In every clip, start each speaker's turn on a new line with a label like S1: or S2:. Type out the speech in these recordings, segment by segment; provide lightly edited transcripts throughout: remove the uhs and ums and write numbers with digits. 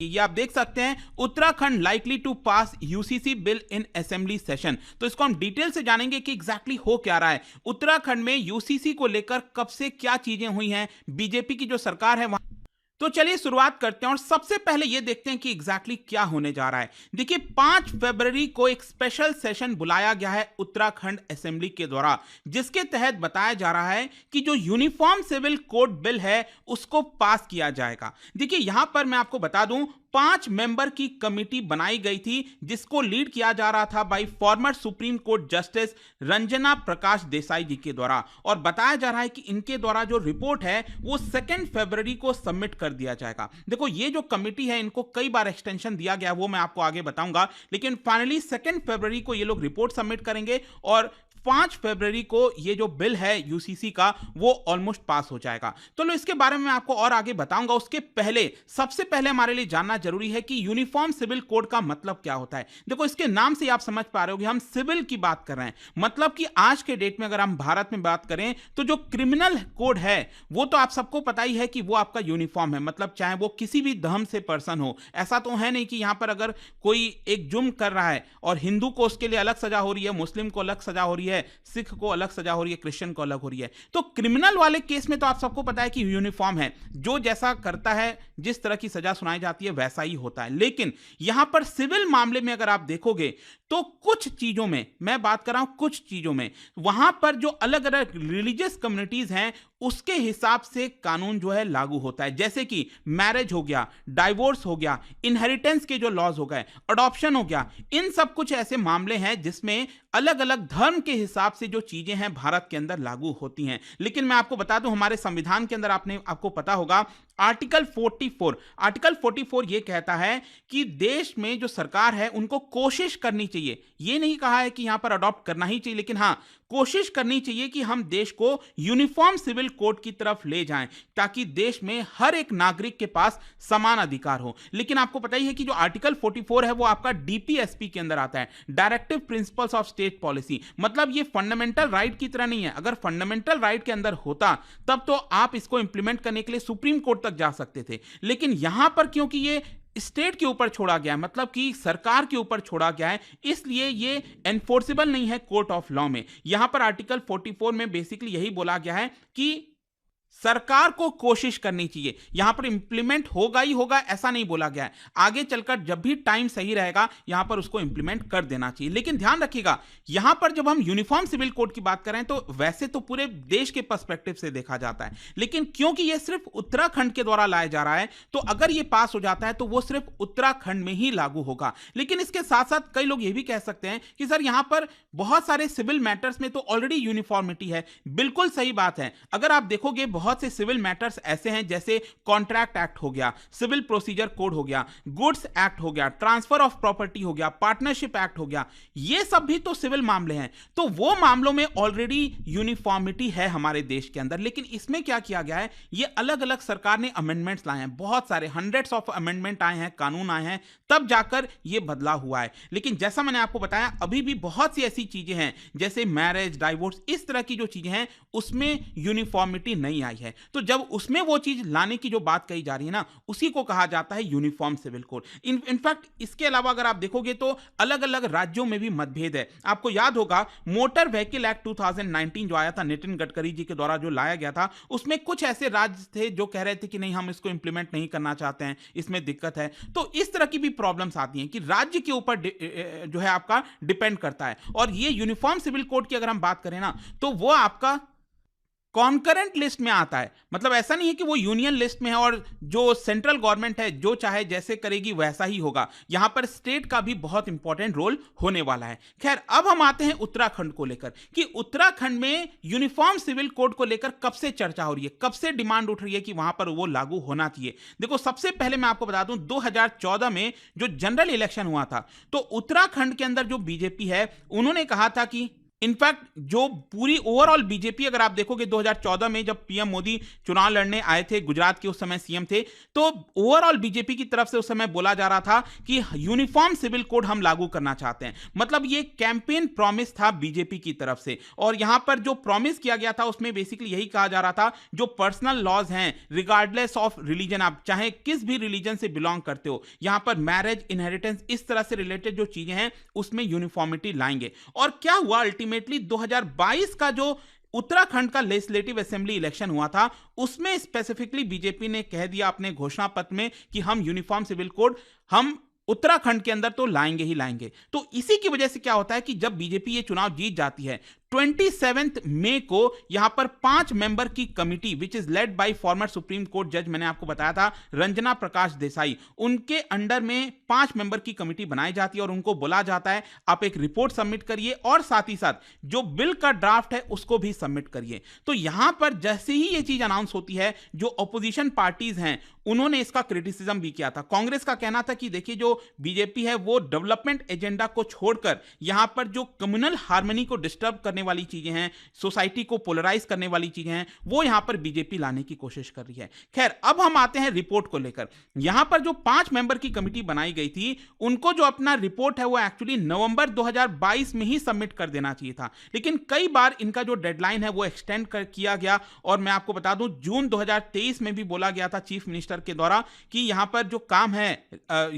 S1: ये आप देख सकते हैं, Uttarakhand likely to pass UCC bill in assembly session. तो इसको हम डिटेल से जानेंगे कि एग्जैक्टली हो क्या रहा है, उत्तराखंड में यूसीसी को लेकर कब से क्या चीजें हुई हैं, बीजेपी की जो सरकार है वहां। तो चलिए शुरुआत करते हैं और सबसे पहले ये देखते हैं कि एग्जैक्टली क्या होने जा रहा है। देखिए 5 फरवरी को एक स्पेशल सेशन बुलाया गया है उत्तराखंड असेंबली के द्वारा, जिसके तहत बताया जा रहा है कि जो यूनिफॉर्म सिविल कोड बिल है उसको पास किया जाएगा। देखिए यहां पर मैं आपको बता दूं, 5 मेंबर की कमिटी बनाई गई थी जिसको लीड किया जा रहा था by former supreme court justice Ranjana Prakash Desai ji के द्वारा, और बताया जा रहा है कि इनके द्वारा जो रिपोर्ट है वो 2 फरवरी को सबमिट कर दिया जाएगा। देखो ये जो कमिटी है इनको कई बार एक्सटेंशन दिया गया, वो मैं आपको आगे बताऊंगा, लेकिन फाइनली 2 फरवरी को ये लोग रिपोर्ट सबमिट करेंगे और 5 फरवरी को ये जो बिल है यूसीसी का वो ऑलमोस्ट पास हो जाएगा। तो लो इसके बारे में मैं आपको और आगे बताऊंगा, उसके पहले सबसे पहले हमारे लिए जानना जरूरी है कि यूनिफॉर्म सिविल कोड का मतलब क्या होता है। देखो इसके नाम से आप समझ पा रहे हो कि हम सिविल की बात कर रहे हैं, मतलब कि आज के डेट में अगर हम भारत में बात करें तो जो क्रिमिनल कोड है वो तो आप सबको पता ही है कि वो आपका यूनिफॉर्म है, मतलब चाहे वो किसी भी धर्म से पर्सन हो। ऐसा तो है नहीं कि यहां पर अगर कोई एक जुर्म कर रहा है और हिंदू को उसके लिए अलग सजा हो रही है, मुस्लिम को अलग सजा हो रही है, सिख को अलग सजा हो रही है, क्रिश्चियन को अलग हो रही है। तो क्रिमिनल वाले केस में तो आप सबको पता है कि यूनिफॉर्म है, जो जैसा करता है जिस तरह की सजा सुनाई जाती है वैसा ही होता है। लेकिन यहां पर सिविल मामले में अगर आप देखोगे तो कुछ चीजों में, मैं बात कर रहा हूं कुछ चीजों में, वहां पर जो अलग अलग रिलीजियस कम्युनिटीज हैं उसके हिसाब से कानून जो है लागू होता है। जैसे कि मैरिज हो गया, डाइवोर्स हो गया, इनहेरिटेंस के जो लॉज हो गए, अडॉप्शन हो गया, इन सब कुछ ऐसे मामले हैं जिसमें अलग अलग धर्म के हिसाब से जो चीजें हैं भारत के अंदर लागू होती हैं। लेकिन मैं आपको बता दूं हमारे संविधान के अंदर आपको पता होगा आर्टिकल 44 ये कहता है कि देश में जो सरकार है उनको कोशिश करनी चाहिए, ये नहीं कहा है कि यहां पर अडॉप्ट करना ही चाहिए, लेकिन हां कोशिश करनी चाहिए कि हम देश को यूनिफॉर्म सिविल कोड की तरफ ले जाएं ताकि देश में हर एक नागरिक के पास समान अधिकार हो। लेकिन आपको पता ही है कि जो आर्टिकल 44 है वो आपका डीपीएसपी के अंदर आता है, directive principles of state policy, मतलब ये फंडामेंटल राइट की तरह नहीं है। अगर फंडामेंटल राइट के अंदर होता तब तो आप इसको इंप्लीमेंट करने के लिए सुप्रीम कोर्ट तक जा सकते थे, लेकिन यहां पर क्योंकि ये स्टेट के ऊपर छोड़ा गया है, मतलब कि सरकार के ऊपर छोड़ा गया है, इसलिए ये एनफोर्सेबल नहीं है कोर्ट ऑफ लॉ में। यहां पर आर्टिकल 44 में बेसिकली यही बोला गया है कि सरकार को कोशिश करनी चाहिए, यहां पर इंप्लीमेंट होगा ही होगा ऐसा नहीं बोला गया है, आगे चलकर जब भी टाइम सही रहेगा यहां पर उसको इंप्लीमेंट कर देना चाहिए। लेकिन ध्यान रखिएगा यहां पर जब हम यूनिफॉर्म सिविल कोड की बात करें तो वैसे तो पूरे देश के पर्सपेक्टिव से देखा जाता है, लेकिन क्योंकि यह सिर्फ उत्तराखंड के द्वारा लाया जा रहा है तो अगर यह पास हो जाता है तो वह सिर्फ उत्तराखंड में ही लागू होगा। लेकिन इसके साथ साथ कई लोग यह भी कह सकते हैं कि सर यहां पर बहुत सारे सिविल मैटर्स में तो ऑलरेडी यूनिफॉर्मिटी है। बिल्कुल सही बात है, अगर आप देखोगे बहुत से सिविल मैटर्स ऐसे हैं जैसे कॉन्ट्रैक्ट एक्ट हो गया, सिविल प्रोसीजर कोड हो गया, गुड्स एक्ट हो गया, ट्रांसफर ऑफ प्रॉपर्टी हो गया, पार्टनरशिप एक्ट हो गया, ये सब भी तो सिविल मामले हैं। तो वो मामलों में ऑलरेडी यूनिफॉर्मिटी है हमारे देश के अंदर। लेकिन इसमें क्या किया गया है, ये अलग अलग सरकार ने अमेंडमेंट्स लाए हैं, बहुत सारे हंड्रेड्स ऑफ अमेंडमेंट आए हैं, कानून आए हैं, तब जाकर ये बदलाव हुआ है। लेकिन जैसा मैंने आपको बताया अभी भी बहुत सी ऐसी चीजें हैं जैसे मैरिज, डाइवोर्स, इस तरह की जो चीजें हैं उसमें यूनिफॉर्मिटी नहीं आई है। तो जब उसमें वो चीज लाने की जो बात कही जा रही है ना, उसी को कहा जाता है यूनिफॉर्म सिविल कोड। इनफैक्ट इसके अलावा अगर आप देखोगे तो अलग अलग राज्यों में भी मतभेद है। आपको याद होगा मोटर व्हीकल एक्ट 2019 जो आया था नितिन गडकरी जी के द्वारा जो लाया गया था, उसमें कुछ ऐसे राज्य थे जो कह रहे थे कि नहीं हम इसको इंप्लीमेंट नहीं करना चाहते हैं, इसमें दिक्कत है। तो इस तरह की भी प्रॉब्लम्स आती हैं कि राज्य के ऊपर जो है आपका डिपेंड करता है। और ये यूनिफॉर्म सिविल कोड की अगर हम बात करें ना तो वो आपका कॉन्करेंट लिस्ट में आता है, मतलब ऐसा नहीं है कि वो यूनियन लिस्ट में है और जो सेंट्रल गवर्नमेंट है जो चाहे जैसे करेगी वैसा ही होगा। यहां पर स्टेट का भी बहुत इंपॉर्टेंट रोल होने वाला है। खैर अब हम आते हैं उत्तराखंड को लेकर कि उत्तराखंड में यूनिफॉर्म सिविल कोड को लेकर कब से चर्चा हो रही है, कब से डिमांड उठ रही है कि वहां पर वो लागू होना चाहिए। देखो सबसे पहले मैं आपको बता दूं 2014 में जो जनरल इलेक्शन हुआ था तो उत्तराखंड के अंदर जो बीजेपी है उन्होंने कहा था कि इनफैक्ट जो पूरी ओवरऑल बीजेपी अगर आप देखोगे 2014 में जब पीएम मोदी चुनाव लड़ने आए थे, गुजरात के उस समय सीएम थे, तो ओवरऑल बीजेपी की तरफ से उस समय बोला जा रहा था कि यूनिफॉर्म सिविल कोड हम लागू करना चाहते हैं। मतलब ये कैंपेन प्रॉमिस था बीजेपी की तरफ से, और यहां पर जो प्रॉमिस किया गया था उसमें बेसिकली यही कहा जा रहा था जो पर्सनल लॉज हैं रिगार्डलेस ऑफ रिलीजन, आप चाहे किस भी रिलीजन से बिलोंग करते हो, यहां पर मैरिज, इनहेरिटेंस, इस तरह से रिलेटेड जो चीजें हैं उसमें यूनिफॉर्मिटी लाएंगे। और क्या हुआ अल्टीमेटली 2022 का जो उत्तराखंड का लेजिस्लेटिव असेंबली इलेक्शन हुआ था उसमें स्पेसिफिकली बीजेपी ने कह दिया अपने घोषणा पत्र में कि हम यूनिफॉर्म सिविल कोड हम उत्तराखंड के अंदर तो लाएंगे ही लाएंगे। तो इसी की वजह से क्या होता है कि जब बीजेपी ये चुनाव जीत जाती है 27 मई को यहां पर 5 मेंबर की committee which is led by former supreme court जज, मैंने आपको बताया था रंजना प्रकाश देसाई, उनके अंडर में 5 मेंबर की कमिटी बनाई जाती है और उनको बोला जाता है आप एक रिपोर्ट सबमिट करिए और साथ ही साथ जो बिल का ड्राफ्ट है उसको भी सबमिट करिए। तो यहां पर जैसे ही ये चीज अनाउंस होती है जो ऑपोजिशन पार्टीज हैं उन्होंने इसका क्रिटिसिज्म भी किया था। कांग्रेस का कहना था कि देखिए जो बीजेपी है वो डेवलपमेंट एजेंडा को छोड़कर यहां पर जो कम्युनल हार्मनी को डिस्टर्ब करने वाली चीजें हैं, सोसाइटी को पोलराइज करने वाली चीजें हैं, वो यहां पर बीजेपी लाने की कोशिश कर रही है। खैर अब हम आते हैं रिपोर्ट को लेकर। यहां पर जो 5 मेंबर की कमिटी बनाई गई थी उनको जो अपना रिपोर्ट है वो एक्चुअली नवंबर 2022 में ही सबमिट कर देना चाहिए था, लेकिन कई बार इनका जो डेडलाइन है वो एक्सटेंड कर किया गया और मैं आपको बता दूं जून 2023 में भी बोला गया था चीफ मिनिस्टर के द्वारा कि यहां पर जो काम है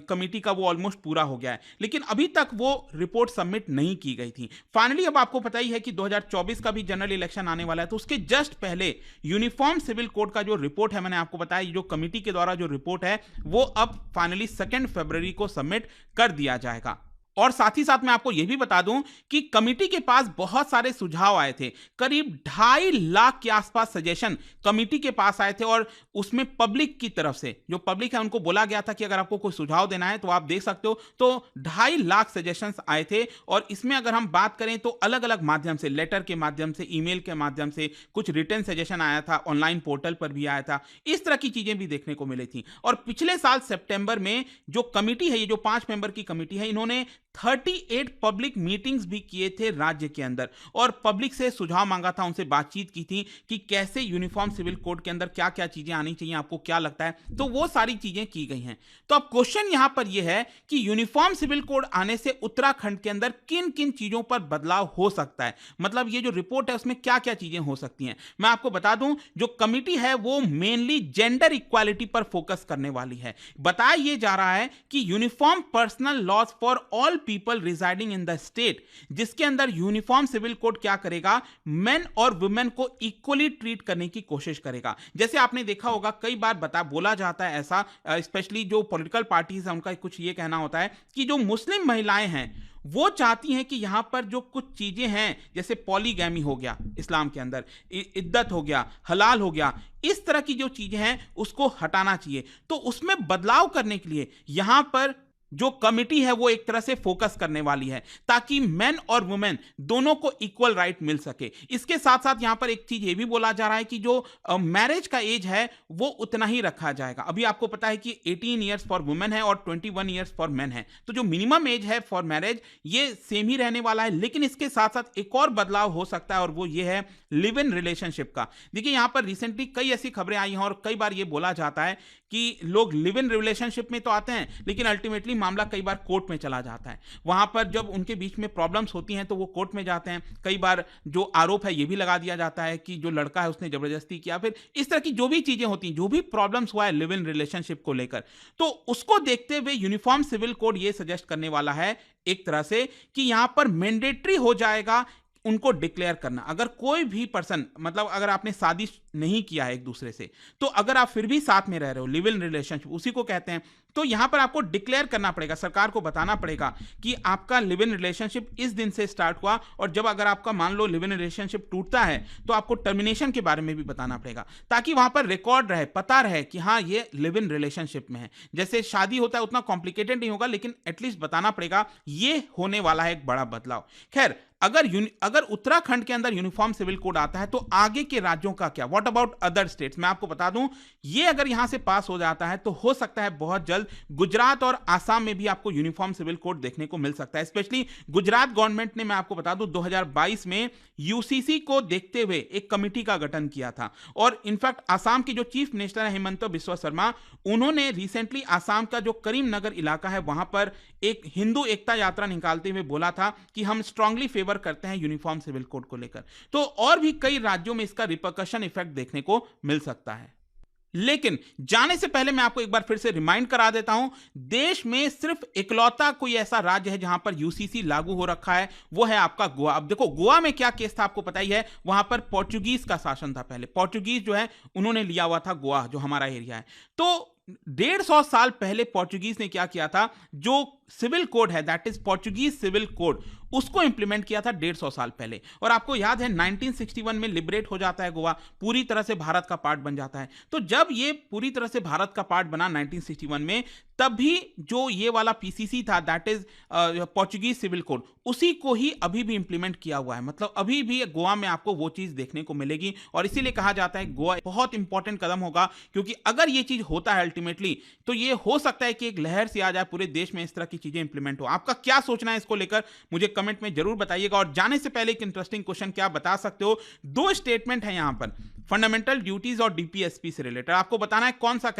S1: कमेटी का वो ऑलमोस्ट पूरा हो गया है, लेकिन अभी तक वो रिपोर्ट सबमिट नहीं की गई थी। फाइनली अब आपको पता ही है कि 2024 का भी जनरल इलेक्शन आने वाला है, तो उसके जस्ट पहले यूनिफॉर्म सिविल कोड का जो रिपोर्ट है, मैंने आपको बताया जो कमेटी के द्वारा जो रिपोर्ट है वो अब फाइनली 2 फरवरी को सबमिट कर दिया जाएगा। और साथ ही साथ मैं आपको यह भी बता दूं कि कमेटी के पास बहुत सारे सुझाव आए थे, करीब 2.5 लाख के आसपास सजेशन कमेटी के पास आए थे और उसमें पब्लिक की तरफ से जो पब्लिक है उनको बोला गया था कि अगर आपको कोई सुझाव देना है तो आप देख सकते हो। तो 2.5 लाख सजेशंस आए थे और इसमें अगर हम बात करें तो अलग अलग माध्यम से, लेटर के माध्यम से, ईमेल के माध्यम से, कुछ रिटन सजेशन आया था, ऑनलाइन पोर्टल पर भी आया था, इस तरह की चीजें भी देखने को मिली थी। और पिछले साल सितंबर में जो कमेटी है, ये जो 5 मेंबर की कमेटी है, इन्होंने 38 पब्लिक मीटिंग्स भी किए थे राज्य के अंदर और पब्लिक से सुझाव मांगा था, उनसे बातचीत की थी कि कैसे यूनिफॉर्म सिविल कोड के अंदर क्या क्या चीजें आनी चाहिए, आपको क्या लगता है, तो वो सारी चीजें की गई हैं। तो अब क्वेश्चन यहां पर यह है कि यूनिफॉर्म सिविल कोड आने से उत्तराखंड के अंदर किन किन चीजों पर बदलाव हो सकता है, मतलब ये जो रिपोर्ट है उसमें क्या क्या चीजें हो सकती हैं। मैं आपको बता दूं जो कमिटी है वो मेनली जेंडर इक्वालिटी पर फोकस करने वाली है। बताया यह जा रहा है कि uniform personal laws for all people residing in the state, जिसके अंदर यूनिफॉर्म सिविल कोड क्या करेगा, मेन और वुमेन को इक्वली ट्रीट करने की कोशिश करेगा। जैसे आपने देखा होगा कई बार बोला जाता है ऐसा, स्पेशली जो पॉलिटिकल पार्टीज है उनका कुछ ये कहना होता है कि जो मुस्लिम महिलाएं हैं वो चाहती हैं कि यहां पर जो कुछ चीजें हैं जैसे पॉलीगैमी हो गया इस्लाम के अंदर, इद्दत हो गया, हलाल हो गया, इस तरह की जो चीजें हैं उसको हटाना चाहिए। तो उसमें बदलाव करने के लिए यहां पर जो कमिटी है वो एक तरह से फोकस करने वाली है ताकि मेन और वुमेन दोनों को इक्वल राइट मिल सके। इसके साथ साथ यहां पर एक चीज ये भी बोला जा रहा है कि जो मैरिज का एज है वो उतना ही रखा जाएगा। अभी आपको पता है कि 18 ईयर्स फॉर वुमेन है और 21 ईयर्स फॉर मेन है, तो जो मिनिमम एज है फॉर मैरिज ये सेम ही रहने वाला है, लेकिन इसके साथ साथ एक और बदलाव हो सकता है और वो ये है लिव इन रिलेशनशिप का। देखिए यहां पर रिसेंटली कई ऐसी खबरें आई हैं और कई बार ये बोला जाता है कि लोग लिव इन रिलेशनशिप में तो आते हैं लेकिन अल्टीमेटली मामला कई बार कोर्ट में चला जाता है। वहां पर जब उनके बीच में प्रॉब्लम्स होती हैं तो वो कोर्ट में जाते हैं। कई बार जो आरोप है ये भी लगा दिया जाता है कि जो लड़का है उसने जबरदस्ती किया, फिर इस तरह की जो भी चीजें होती हैं, जो भी प्रॉब्लम्स हुआ है लिव इन रिलेशनशिप को लेकर, तो उसको देखते हुए यूनिफॉर्म सिविल कोड ये सजेस्ट करने वाला है एक तरह से कि यहां पर मैंडेटरी हो जाएगा उनको डिक्लेयर करना। अगर कोई भी पर्सन, मतलब अगर आपने शादी नहीं किया है एक दूसरे से, तो अगर आप फिर भी साथ में रह रहे हो, लिव इन रिलेशनशिप उसी को कहते हैं, तो यहां पर आपको डिक्लेयर करना पड़ेगा, सरकार को बताना पड़ेगा कि आपका लिव इन रिलेशनशिप इस दिन से स्टार्ट हुआ और जब अगर आपका मान लो लिव इन रिलेशनशिप टूटता है तो आपको टर्मिनेशन के बारे में भी बताना पड़ेगा ताकि वहां पर रिकॉर्ड रहे, पता रहे कि हाँ ये लिव इन रिलेशनशिप में है। जैसे शादी होता है उतना कॉम्प्लिकेटेड नहीं होगा लेकिन एटलीस्ट बताना पड़ेगा। ये होने वाला है एक बड़ा बदलाव। खैर अगर उत्तराखंड के अंदर यूनिफॉर्म सिविल कोड आता है तो आगे के राज्यों का क्या, व्हाट अबाउट अदर स्टेट्स? मैं आपको बता दूं, ये अगर यहां से पास हो जाता है तो हो सकता है बहुत जल्द गुजरात और आसाम में भी आपको यूनिफॉर्म सिविल कोड देखने को मिल सकता है। स्पेशली गुजरात गवर्नमेंट ने, मैं आपको बता दूं, 2022 में यूसीसी को देखते हुए एक कमिटी का गठन किया था। और इनफैक्ट आसाम के जो चीफ मिनिस्टर है हेमंत बिस्वा शर्मा, उन्होंने रिसेंटली आसाम का जो करीमनगर इलाका है वहां पर एक हिंदू एकता यात्रा निकालते हुए बोला था कि हम स्ट्रांगली फेवर करते हैं यूनिफॉर्म सिविल कोड को लेकर। तो और भी कई राज्यों में इसका रिपरकशन इफेक्ट देखने को मिल सकता है। लेकिन जाने से पहले मैं आपको एक बार फिर से रिमाइंड करा देता हूं, देश में सिर्फ इकलौता कोई ऐसा राज्य है जहां पर यूसीसी लागू हो रखा है, वो है आपका गोवा। अब देखो गोवा में क्या केस था आपको पता ही है, वहां पर पोर्चुगीज का शासन था पहले। पोर्चुगीज जो है उन्होंने लिया हुआ था गोवा, जो हमारा एरिया है। तो 150 साल पहले पोर्चुगीज ने क्या किया था, जो सिविल कोड है that is Portuguese civil code, उसको इंप्लीमेंट किया था 150 साल पहले। और आपको याद है 1961 में लिबरेट हो जाता है गोवा, पूरी तरह से भारत का पार्ट बन जाता है। तो जब ये पूरी तरह से भारत का पार्ट बना 1961 में, तब भी जो ये वाला पीसीसी था that is Portuguese civil code, उसी को ही अभी भी इंप्लीमेंट किया हुआ है। मतलब अभी भी गोवा में आपको वो चीज देखने को मिलेगी। और इसीलिए कहा जाता है गोवा बहुत इंपॉर्टेंट कदम होगा, क्योंकि अगर ये चीज होता है अल्टीमेटली, तो ये हो सकता है कि एक लहर से आ जाए पूरे देश में, इस तरह की चीजें इंप्लीमेंट हो। आपका क्या सोचना है इसको लेकर मुझे कमेंट में जरूर बताइएगा। और जाने से पहले एक इंटरेस्टिंग क्वेश्चन क्या बता सकते हो, 2 स्टेटमेंट है यहां पर, फंडामेंटल ड्यूटीज और डीपीएसपी से रिलेटेड। आपको बताना है कौन सा